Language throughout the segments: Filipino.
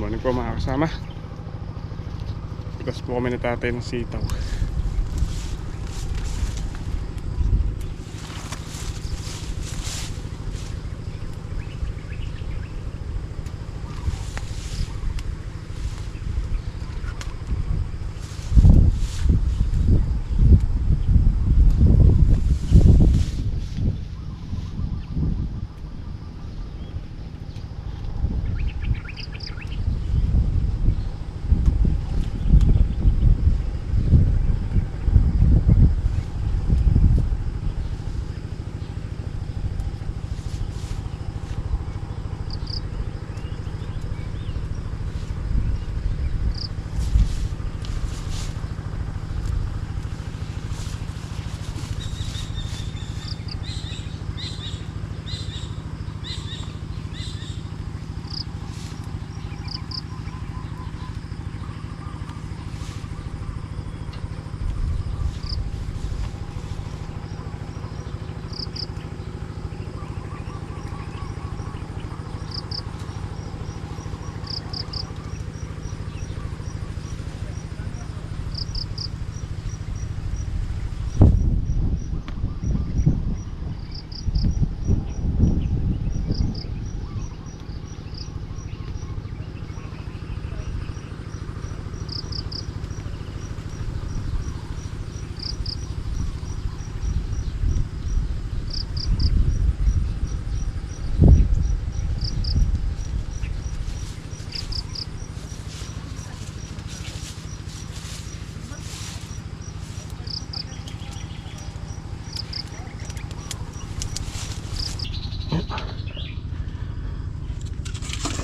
Morning po mga kasama. Pitas po kami natatay ng sitaw.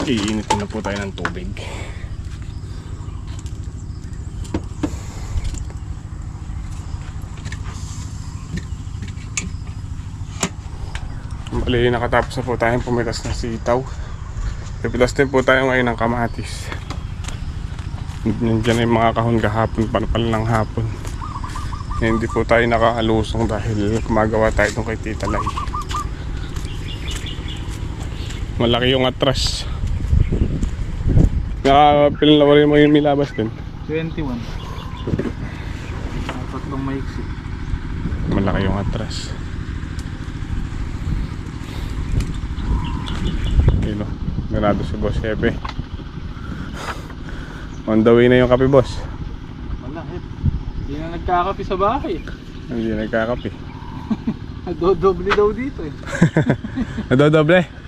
Iinitin na po tayo ng tubig. Bali, nakatapos na po tayong pumitas ng sitaw. Pipitas din po tayo ngayon ng kamatis. Nandiyan ay mga kahon kahapon, panapal ng hapon. Hindi po tayo nakaalusong dahil gumagawa tayo itong kay Tita Lai. Malaki yung atras. Pinalawarin mo yung milabas din. 21. Tatlong maiksi. Malaki yung atras. Yun o, ganado si Boss Hepe. On the way na yung kape, boss. Wala, hindi na nagkakape sa bahay. Hindi nagkakape. Dodoble daw dito eh. Nadodoble.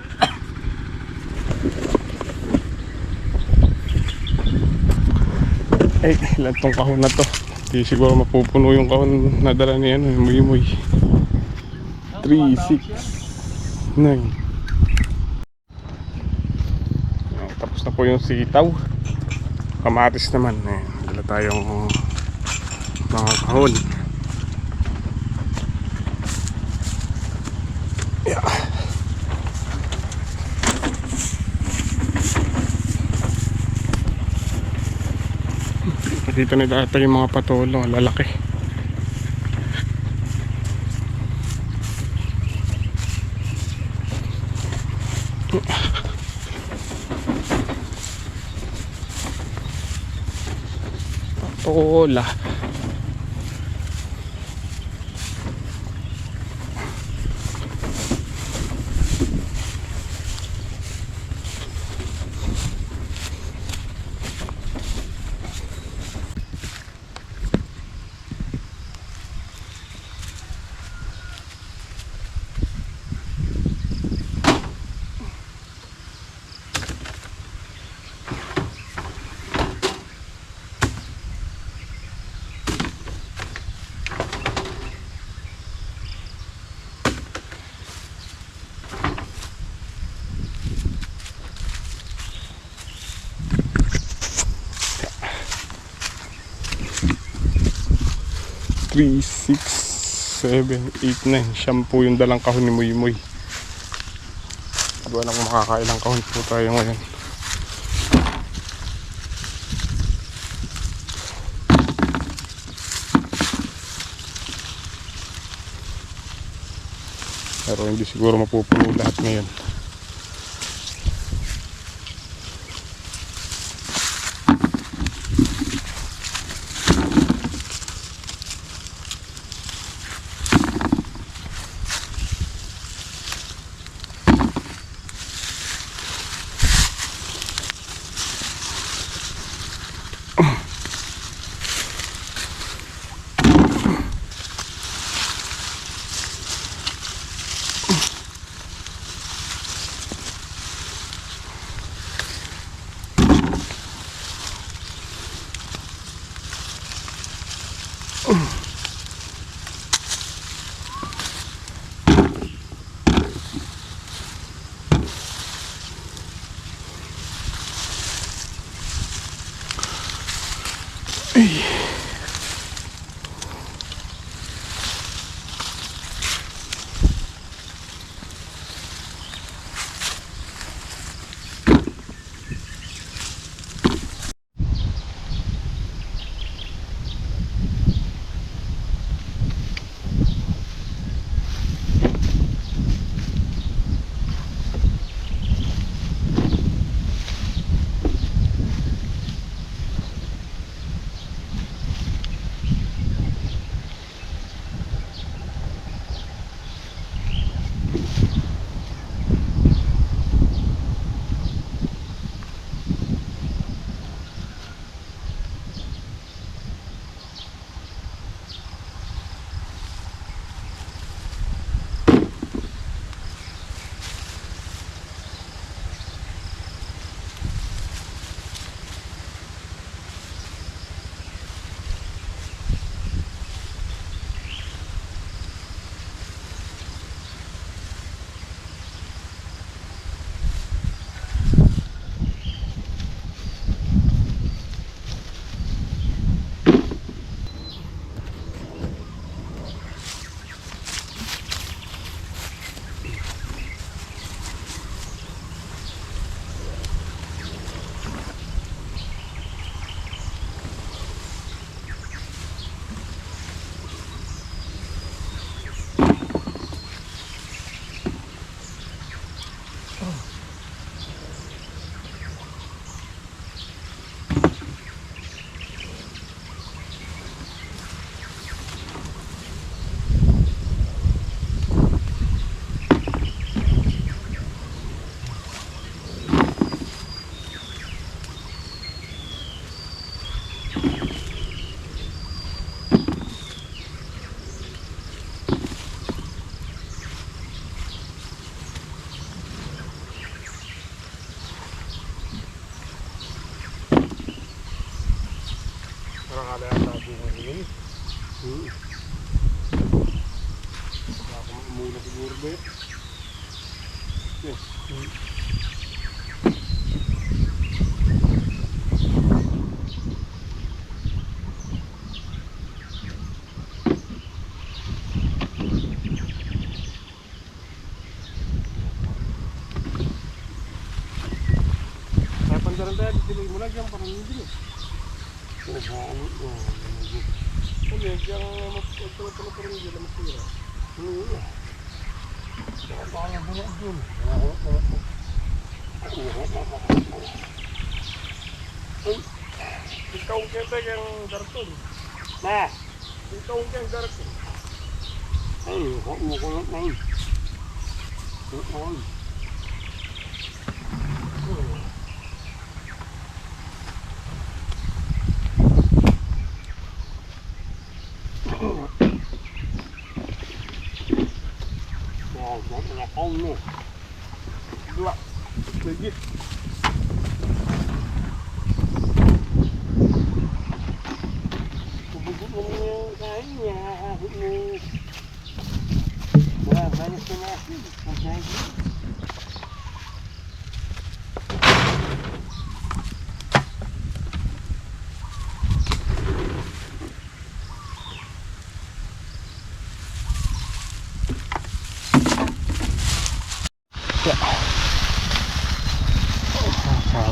Ay, ilan tong kahon na to? Hindi siguro mapupuno yung kahon na dala ni ano, yung muy-muy. 3, 6, 9. Tapos na po yung sitaw. Kamatis naman. Ayan, dala tayong mga kahon. Yeah. Dito na data yung mga patolo, lalaki. Patola. Three, 6, 7, 8, 9. Shampoo yung dalang kahon ni Muy Muy. Hindi alam kung makakailang kahon po tayo ngayon. Pero hindi siguro mapupuno lahat ngayon. Parang kala yata bunga yun. Wala akong umula siguro ba yun? Yes. Kaya pandaran tayo, diluy mo lang dyan, parang hindi eh. Hindi, yang magpapala pa rin dyan na masira. Kaya ba na dyan? Ikaw kaya yung garton. Na? Ikaw kaya yung garton. Ay, huwag mo ko lang na yun. Ano? Dua. Lagi. Kububuk mo yung kain niya. Wala, balas na natin. Pagkagi.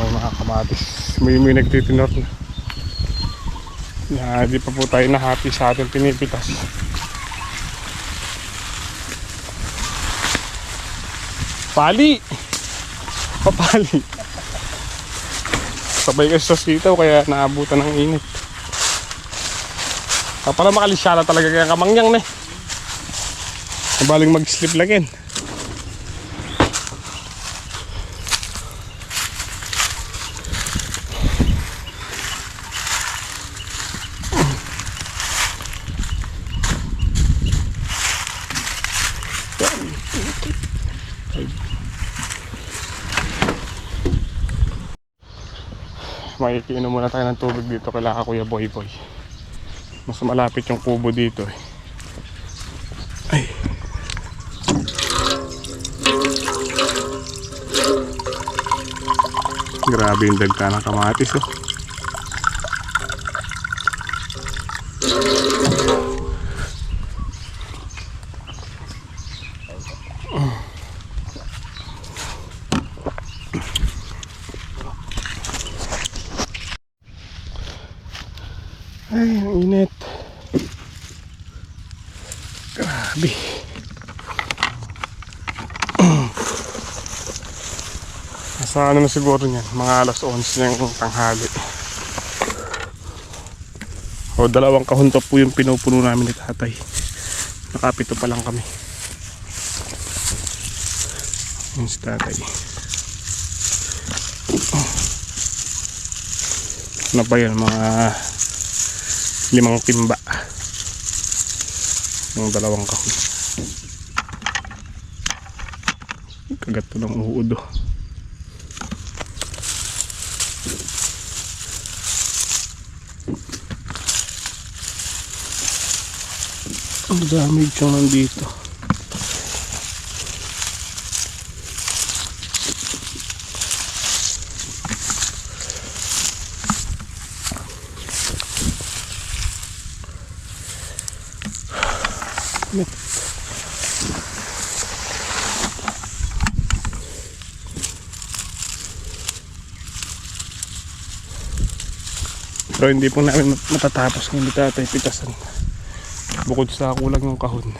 Mga kamatis, may nagtitinor na di pa po tayo na happy sa ating pinipitas. Pali! Papali! Sabay kasi sa sitaw kaya naabutan ng init. Pala makalisyala talaga kaya kamangyang na eh. Nabaling mag-slip lagin. Makikiinom muna tayo ng tubig dito kay Kuya Boy Boy. Mas malapit yung kubo dito eh. Ay. Grabe yung dagta ng kamatis oh. Ay, ang init. Grabe. Nasa ano na siguro niyan, mga alas 11 ng tanghali. O, 2 kahon pa po yung pinupuno namin ni tatay. Nakapito pa lang kami. Yun si tatay. Ano ba yun, mga 5 timba yung 2 kahon. Kagat to ng uod oh. Ang damage yung nandito. Pero hindi po namin matatapos ng tatay pitasan. Bukod sa kulang ng kahon,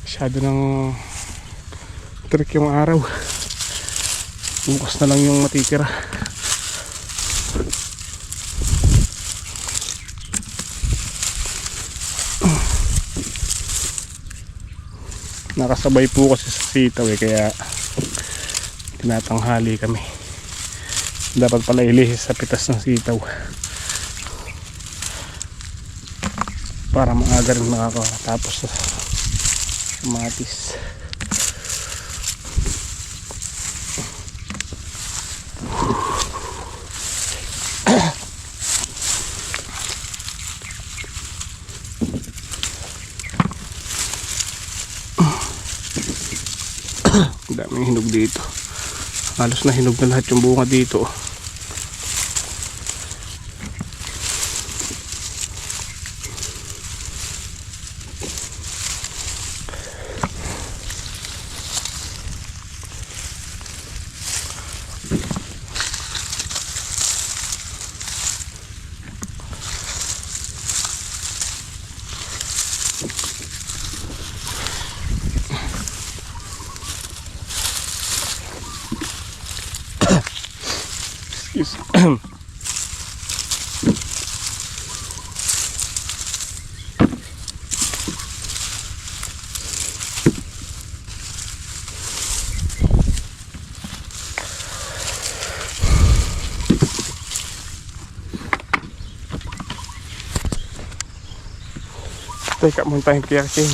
masyado ng trick yung araw. Bukas na lang yung matitira. Nakasabay po kasi sa sitaw kaya tinatanghali kami. Dapat pala ilihis sa pitas ng sitaw para maaga rin makakatapos sa kamatis. Daming hinog dito. Halos na hinog na lahat yung bunga dito. Teka, muna tayong kiyakin.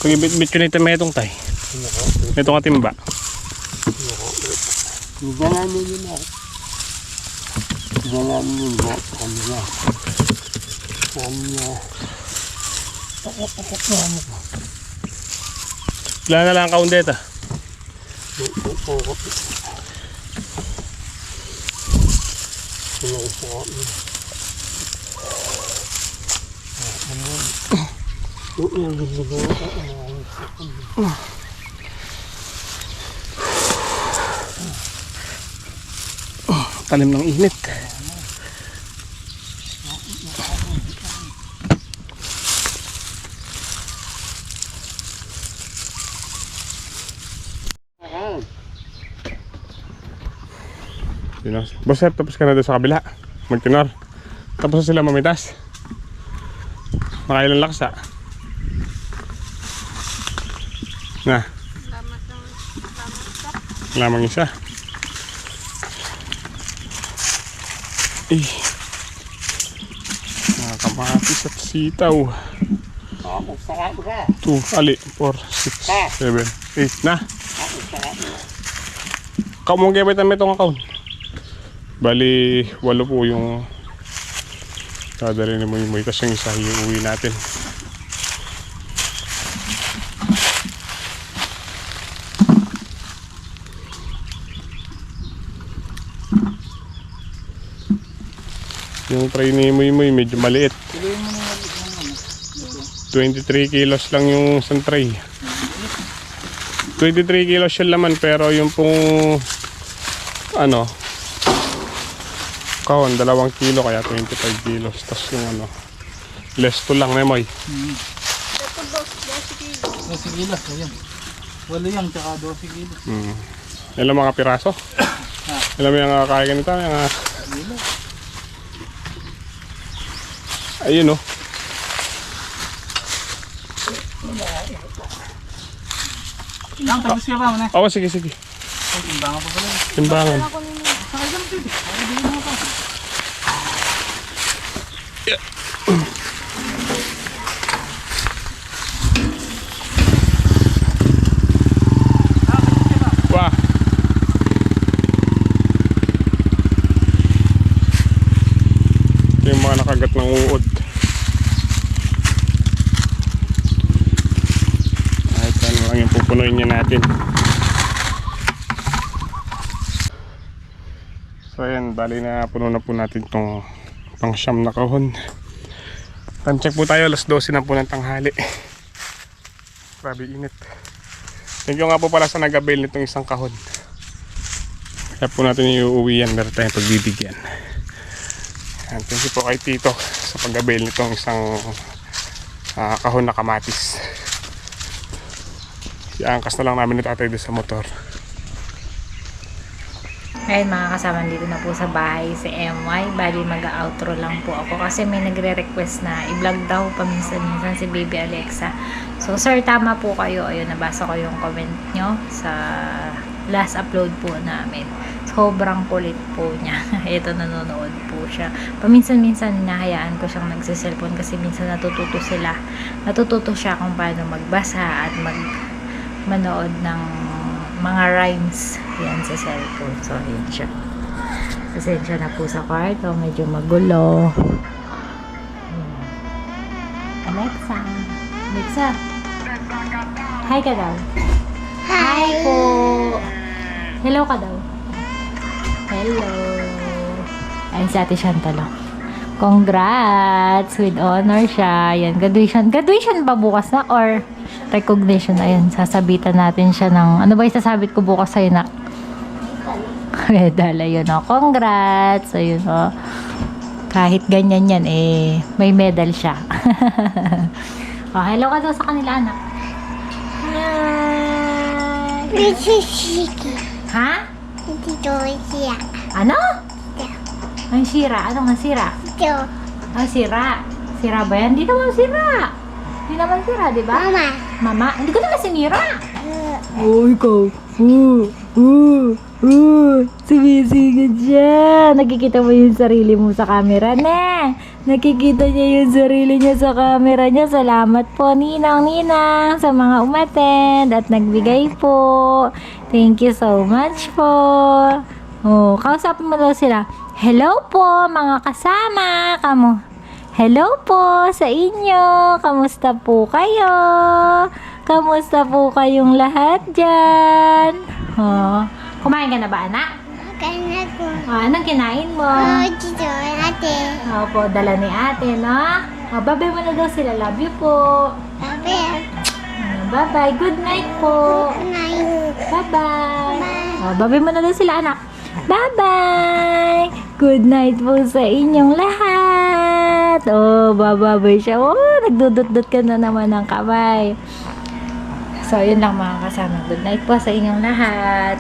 Kung ibit-bit yun ito may itong tay. Itong atimba. Gananin yun ako. Gananin yun ako. Ano na. Ano na. Pakapakap na ano ba? Wala na lang ang kaundeta. Pakapakap. Pakapakap na. Ano na. Yung gagagawa ko. Talim ng init. Boss sir, tapos ka na doon sa kabila. Magtinor. Tapos na sila mamitas. Makailan laksa. Na. Lamang isa. Mga kamatis at sitaw. 2, ali, 4, 6, 7, 8 na. Kau mong gabitan mo itong account. Bali, 8 po yung dadali ni Muy. Tapos yung isa iuwi natin. Yung tray ni Muy medyo maliit. 23 kilos lang yung isang tray. 23 kilos yung laman, pero yung pong ano kahon 2 kilo kaya 25 kilos. Tapos yung ano less to lang na Muy. Ito boss, 12 kilos. 12 kilos, ayan. Wala yan, tsaka 12 kilos. Ilang mga piraso? Ilang mga nakakain ganito? Ayun o. Lang, tapos ka ba? Oo, sige. Ay, timbangan pa pala. Timbangan. Sakay ka dito. Ay, di mo pa. Wah. Yung mga nakagat ng uod. Lang yung pupunuin niya natin. So ayan, bali na puno na po natin itong pang siyam na kahon. Time check po tayo, alas 12 na po ng tanghali. Grabe init. Thank you nga po pala sa nag-avail nitong isang kahon. Kaya po natin iuwi yan, meron tayong pagbibigyan. And thank you po kay Tito sa pag-avail nitong isang kahon na kamatis. iangkas na lang namin ni tatay doon sa motor. Ayun mga kasama, dito na po sa bahay si MY. Bali mag-outro lang po ako kasi may nagre-request na i-vlog daw paminsan-minsan si Baby Alexa. So sir, tama po kayo. Ayun, nabasa ko yung comment nyo sa last upload po namin. Sobrang kulit po niya. Ito, nanonood po siya. Paminsan-minsan hinahayaan ko siyang nagsiselfon kasi minsan natututo siya kung paano magbasa at manood ng mga rhymes yan sa cellphone. So, yun siya. Pasensya na po sa kwarto. Medyo magulo. Alexa. Alexa. Hi ka daw. Hi po. Hello ka daw. Hello. Ayun si Ate Chantal. Congrats! With honor siya. Yan, graduation. Graduation ba bukas na? Or recognition? Ayun, sasabitan natin siya ng... Ano ba yung sasabit ko bukas sa'yo na? Medal. Ayun o. Congrats! Ayun o. Kahit ganyan yan, eh, may medal siya. Oh, hello ka daw sa kanila, anak. Hi! Ha? Ano? Ang sira? Ano nga sira? Ang sira? Sira ba yan? Hindi naman sira. Hindi naman sira, di ba? Mama? Hindi ko naman sinira. Oh, ikaw. Sumisigad siya. Nakikita mo yung sarili mo sa camera, ne? Nakikita niya yung sarili niya sa camera niya. Salamat po, Ninang, sa mga umattend at nagbigay po. Thank you so much po. Oh, kausapin mo daw sila. Hello po, mga kasama. Hello po sa inyo. Kamusta po kayo? Kamusta po kayong lahat dyan? Oh, kumain ka na ba, anak? Oh, anong kinain mo? Opo, dala ni ate, no? Oh, babay mo na daw sila. Love you po. Bye-bye. Good night po. Bye-bye. Oh, babay mo na daw sila, anak. Bye-bye. Good night po sa inyong lahat. Oh, bababay siya. Oh, nagdudot-dot ka na naman ng kamay. So, yun lang mga kasama. Good night po sa inyong lahat.